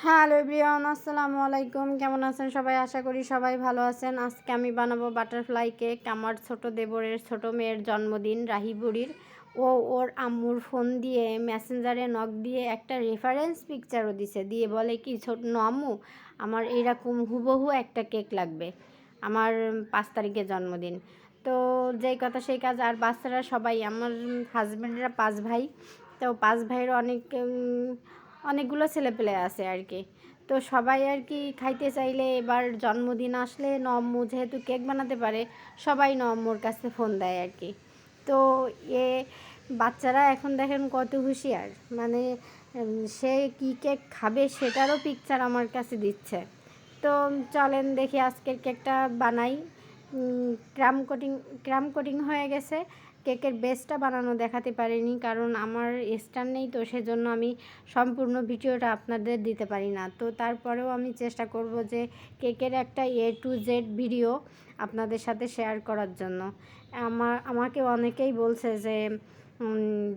Hello everyone, আসসালামু আলাইকুম। কেমন আছেন সবাই? আশা করি সবাই ভালো আছেন। আজকে আমি বানাবো বাটারফ্লাই কেক। আমার ছোট দেবরের ছোট মেয়ের জন্মদিন, রাহি বুড়ির। ওর আম্মুর ফোন দিয়ে মেসেঞ্জারে নক দিয়ে একটা রেফারেন্স পিকচারও দিছে, দিয়ে বলে কি, ছোট আম্মু আমার এইরকম হুবহু একটা কেক লাগবে, আমার 5 তারিখে জন্মদিন। তো যেই কথা সেই কাজ। আর বাচ্চারা সবাই, আমার হাজব্যান্ডরা 5 ভাই, তো 5 ভাইয়ের অনেকগুলো ছেলেপেলে আছে আর কি। তো সবাই আর কি খাইতে চাইলে, এবার জন্মদিন আসলে নম্মু যেহেতু কেক বানাতে পারে, সবাই নম্মুর কাছে ফোন দেয় আর কি। তো এ বাচ্চারা এখন দেখেন কত হুঁশিয়ার, মানে সে কী কেক খাবে সেটারও পিকচার আমার কাছে দিচ্ছে। তো চলেন দেখি আজকের কেকটা বানাই। ক্রাম কোটিং হয়ে গেছে। কেকের বেসটা বানানো দেখাতে পারিনি, কারণ আমার স্ট্যান্ড নেই, তো সেজন্য আমি সম্পূর্ণ ভিডিওটা আপনাদের দিতে পারি না। তো তারপরেও আমি চেষ্টা করব যে কেকের একটা A to Z ভিডিও আপনাদের সাথে শেয়ার করার জন্য। আমাকে অনেকেই বলছে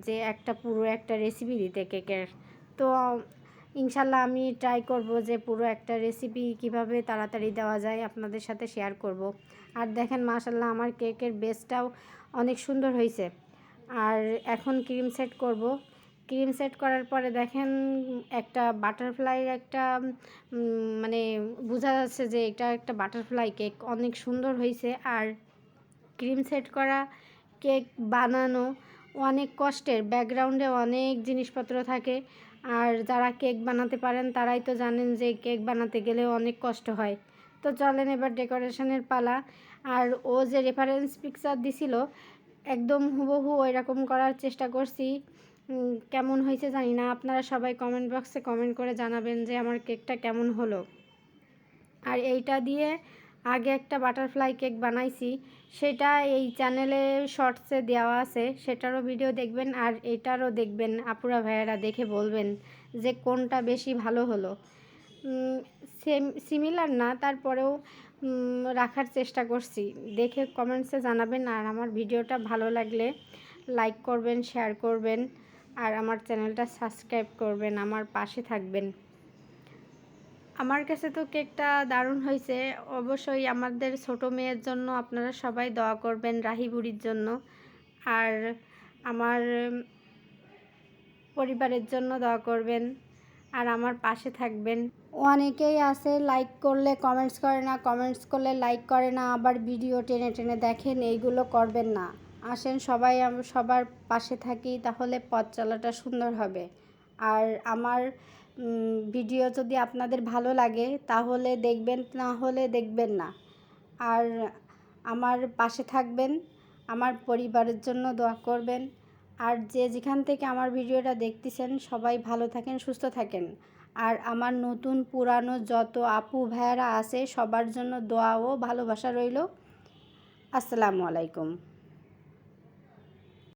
যে একটা পুরো একটা রেসিপি দিতে কেকের। তো ইনশাল্লাহ আমি ট্রাই করব যে পুরো একটা রেসিপি কিভাবে তাড়াতাড়ি দেওয়া যায় আপনাদের সাথে শেয়ার করব। আর দেখেন মাশাল্লাহ আমার কেকের বেসটাও অনেক সুন্দর হয়েছে। আর এখন ক্রিম সেট করব। ক্রিম সেট করার পরে দেখেন একটা বাটারফ্লাইয়ের একটা মানে বোঝা যাচ্ছে যে এটা একটা বাটারফ্লাই কেক, অনেক সুন্দর হয়েছে। আর ক্রিম সেট করা কেক বানানো অনেক কষ্টের, ব্যাকগ্রাউন্ডে অনেক জিনিসপত্র থাকে। আর যারা কেক বানাতে পারেন তারাই তো জানেন যে কেক বানাতে গেলে অনেক কষ্ট হয়। তো চলেন এবার ডেকোরেশনের পালা। আর ও যে রেফারেন্স পিকচার দিছিল, একদম হুবহু ওই রকম করার চেষ্টা করছি। কেমন হয়েছে জানি না, আপনারা সবাই কমেন্ট বক্সে কমেন্ট করে জানাবেন যে আমার কেকটা কেমন হলো। আর এইটা দিয়ে আগে একটা বাটারফ্লাই কেক বানাইছি, সেটা এই চ্যানেলে শর্টসে দেওয়া আছে, সেটারও ভিডিও দেখবেন। আর এটারও দেখবেন, আপুরা ভাইয়েরা দেখে বলবেন যে কোনটা বেশি ভালো হলো। সিমিলার না, তারপরেও রাখার চেষ্টা করছি, দেখে কমেন্টসে জানাবেন। আর আমার ভিডিওটা ভালো লাগলে লাইক করবেন, শেয়ার করবেন, আর আমার চ্যানেলটা সাবস্ক্রাইব করবেন, আমার পাশে থাকবেন। আমার কাছে তো কেকটা দারুণ হয়েছে। অবশ্যই আমাদের ছোট মেয়ের জন্য আপনারা সবাই দোয়া করবেন, রাহি বুড়ির জন্য। আর আমার পরিবারের জন্য দোয়া করবেন, আর আমার পাশে থাকবেন। অনেকেই আছে লাইক করলে কমেন্টস করে না, কমেন্টস করলে লাইক করে না, আবার ভিডিও টেনে টেনে দেখেন, এইগুলো করবেন না। আসেন সবাই সবার পাশে থাকি, তাহলে পথ চলাটা সুন্দর হবে। আর আমার ভিডিও যদি আপনাদের ভালো লাগে তাহলে দেখবেন, না হলে দেখবেন না। আর আমার পাশে থাকবেন, আমার পরিবারের জন্য দোয়া করবেন। আর যে যেখান থেকে আমার ভিডিওটা দেখতেছেন সবাই ভালো থাকেন, সুস্থ থাকেন। আর আমার নতুন পুরানো যত আপু ভাইয়ারা আছে সবার জন্য দোয়া ও ভালোবাসা রইল। আসসালামু আলাইকুম।